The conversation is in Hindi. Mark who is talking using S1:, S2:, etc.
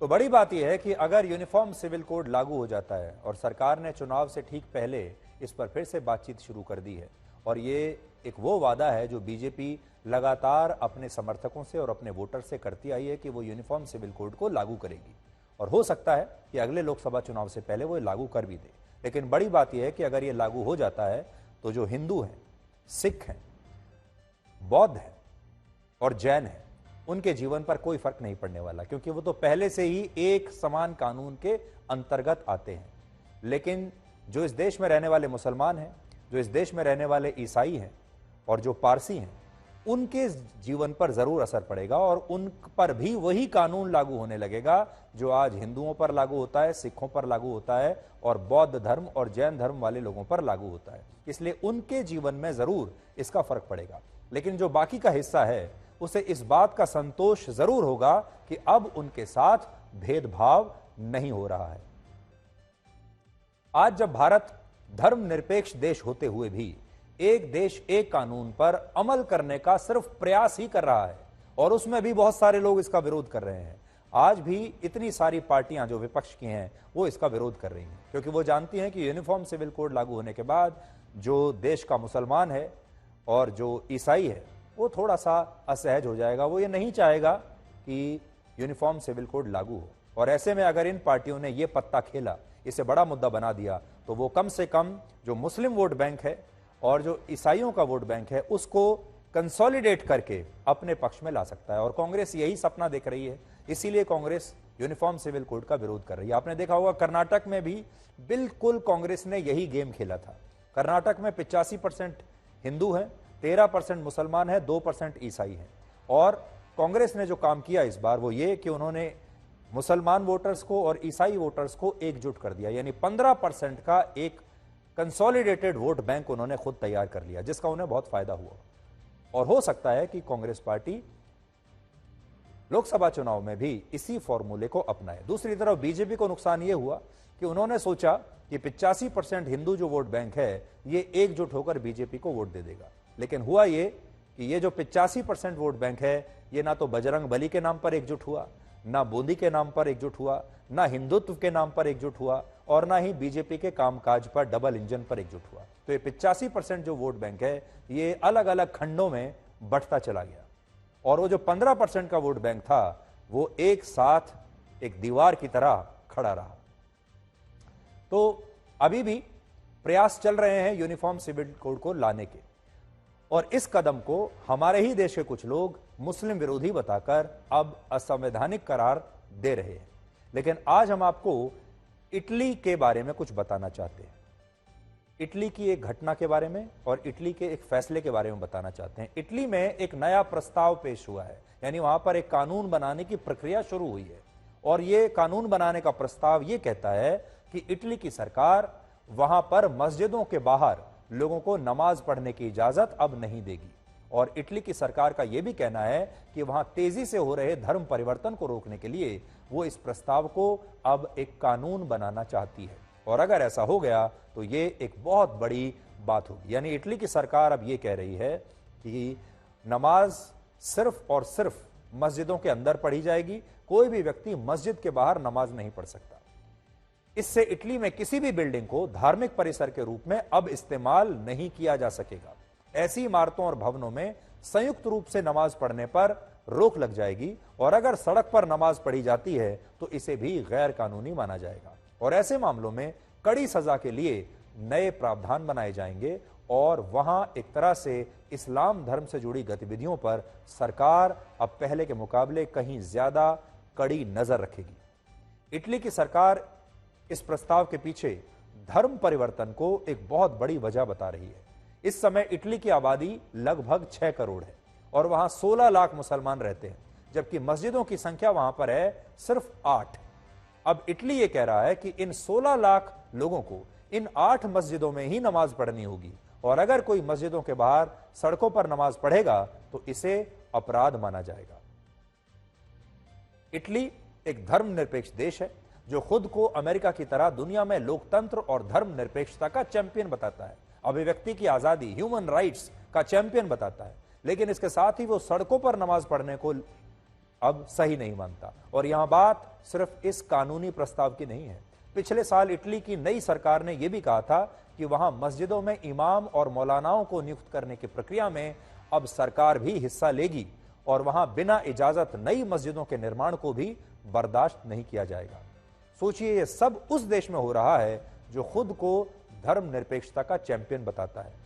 S1: तो बड़ी बात यह है कि अगर यूनिफॉर्म सिविल कोड लागू हो जाता है और सरकार ने चुनाव से ठीक पहले इस पर फिर से बातचीत शुरू कर दी है, और ये एक वो वादा है जो बीजेपी लगातार अपने समर्थकों से और अपने वोटर से करती आई है कि वो यूनिफॉर्म सिविल कोड को लागू करेगी, और हो सकता है कि अगले लोकसभा चुनाव से पहले वो लागू कर भी दे। लेकिन बड़ी बात यह है कि अगर ये लागू हो जाता है तो जो हिंदू हैं, सिख हैं, बौद्ध हैं और जैन हैं, उनके जीवन पर कोई फर्क नहीं पड़ने वाला, क्योंकि वो तो पहले से ही एक समान कानून के अंतर्गत आते हैं। लेकिन जो इस देश में रहने वाले मुसलमान हैं, जो इस देश में रहने वाले ईसाई हैं और जो पारसी हैं, उनके जीवन पर जरूर असर पड़ेगा और उन पर भी वही कानून लागू होने लगेगा जो आज हिंदुओं पर लागू होता है, सिखों पर लागू होता है और बौद्ध धर्म और जैन धर्म वाले लोगों पर लागू होता है। इसलिए उनके जीवन में जरूर इसका फर्क पड़ेगा। लेकिन जो बाकी का हिस्सा है उसे इस बात का संतोष जरूर होगा कि अब उनके साथ भेदभाव नहीं हो रहा है। आज जब भारत धर्मनिरपेक्ष देश होते हुए भी एक देश एक कानून पर अमल करने का सिर्फ प्रयास ही कर रहा है, और उसमें भी बहुत सारे लोग इसका विरोध कर रहे हैं, आज भी इतनी सारी पार्टियां जो विपक्ष की हैं वो इसका विरोध कर रही हैं, क्योंकि वो जानती हैं कि यूनिफॉर्म सिविल कोड लागू होने के बाद जो देश का मुसलमान है और जो ईसाई है वो थोड़ा सा असहज हो जाएगा। वो ये नहीं चाहेगा कि यूनिफॉर्म सिविल कोड लागू हो, और ऐसे में अगर इन पार्टियों ने ये पत्ता खेला, इसे बड़ा मुद्दा बना दिया, तो वो कम से कम जो मुस्लिम वोट बैंक है और जो ईसाइयों का वोट बैंक है उसको कंसोलिडेट करके अपने पक्ष में ला सकता है। और कांग्रेस यही सपना देख रही है, इसीलिए कांग्रेस यूनिफॉर्म सिविल कोड का विरोध कर रही है। आपने देखा होगा कर्नाटक में भी बिल्कुल कांग्रेस ने यही गेम खेला था। कर्नाटक में 85% हिंदू हैं, 13% मुसलमान है, 2% ईसाई हैं, और कांग्रेस ने जो काम किया इस बार वो ये कि उन्होंने मुसलमान वोटर्स को और ईसाई वोटर्स को एकजुट कर दिया, यानी 15% का एक कंसोलिडेटेड वोट बैंक उन्होंने खुद तैयार कर लिया, जिसका उन्हें बहुत फायदा हुआ। और हो सकता है कि कांग्रेस पार्टी लोकसभा चुनाव में भी इसी फॉर्मूले को अपनाए। दूसरी तरफ बीजेपी को नुकसान यह हुआ कि उन्होंने सोचा कि 85% हिंदू जो वोट बैंक है ये एकजुट होकर बीजेपी को वोट दे देगा, लेकिन हुआ ये कि ये जो 85% वोट बैंक है ये ना तो बजरंग बली के नाम पर एकजुट हुआ, ना बूंदी के नाम पर एकजुट हुआ, ना हिंदुत्व के नाम पर एकजुट हुआ, और ना ही बीजेपी के कामकाज पर डबल इंजन पर एकजुट हुआ। तो ये 85% जो वोट बैंक है ये अलग अलग खंडों में बढ़ता चला गया, और वो जो 15% का वोट बैंक था वो एक साथ एक दीवार की तरह खड़ा रहा। तो अभी भी प्रयास चल रहे हैं यूनिफॉर्म सिविल कोड को लाने के, और इस कदम को हमारे ही देश के कुछ लोग मुस्लिम विरोधी बताकर अब असंवैधानिक करार दे रहे हैं। लेकिन आज हम आपको इटली के बारे में कुछ बताना चाहते हैं, इटली की एक घटना के बारे में और इटली के एक फैसले के बारे में बताना चाहते हैं। इटली में एक नया प्रस्ताव पेश हुआ है, यानी वहां पर एक कानून बनाने की प्रक्रिया शुरू हुई है, और यह कानून बनाने का प्रस्ताव यह कहता है कि इटली की सरकार वहां पर मस्जिदों के बाहर लोगों को नमाज पढ़ने की इजाजत अब नहीं देगी, और इटली की सरकार का यह भी कहना है कि वहां तेजी से हो रहे धर्म परिवर्तन को रोकने के लिए वो इस प्रस्ताव को अब एक कानून बनाना चाहती है। और अगर ऐसा हो गया तो ये एक बहुत बड़ी बात होगी, यानी इटली की सरकार अब ये कह रही है कि नमाज सिर्फ और सिर्फ मस्जिदों के अंदर पढ़ी जाएगी, कोई भी व्यक्ति मस्जिद के बाहर नमाज नहीं पढ़ सकता। इससे इटली में किसी भी बिल्डिंग को धार्मिक परिसर के रूप में अब इस्तेमाल नहीं किया जा सकेगा। ऐसी इमारतों और भवनों में संयुक्त रूप से नमाज पढ़ने पर रोक लग जाएगी, और अगर सड़क पर नमाज पढ़ी जाती है तो इसे भी गैर कानूनी माना जाएगा, और ऐसे मामलों में कड़ी सजा के लिए नए प्रावधान बनाए जाएंगे, और वहां एक तरह से इस्लाम धर्म से जुड़ी गतिविधियों पर सरकार अब पहले के मुकाबले कहीं ज्यादा कड़ी नजर रखेगी। इटली की सरकार इस प्रस्ताव के पीछे धर्म परिवर्तन को एक बहुत बड़ी वजह बता रही है। इस समय इटली की आबादी लगभग 6 करोड़ है, और वहां 16 लाख मुसलमान रहते हैं, जबकि मस्जिदों की संख्या वहां पर है सिर्फ 8। अब इटली ये कह रहा है कि इन 16 लाख लोगों को इन 8 मस्जिदों में ही नमाज पढ़नी होगी, और अगर कोई मस्जिदों के बाहर सड़कों पर नमाज पढ़ेगा तो इसे अपराध माना जाएगा। इटली एक धर्मनिरपेक्ष देश है जो खुद को अमेरिका की तरह दुनिया में लोकतंत्र और धर्मनिरपेक्षता का चैंपियन बताता है, अभिव्यक्ति की आजादी, ह्यूमन राइट्स का चैंपियन बताता है, लेकिन इसके साथ ही वो सड़कों पर नमाज पढ़ने को अब सही नहीं मानता। और यहां बात सिर्फ इस कानूनी प्रस्ताव की नहीं है। पिछले साल इटली की नई सरकार ने यह भी कहा था कि वहां मस्जिदों में इमाम और मौलानाओं को नियुक्त करने की प्रक्रिया में अब सरकार भी हिस्सा लेगी और वहां बिना इजाजत नई मस्जिदों के निर्माण को भी बर्दाश्त नहीं किया जाएगा। सोचिए, यह सब उस देश में हो रहा है जो खुद को धर्मनिरपेक्षता का चैंपियन बताता है।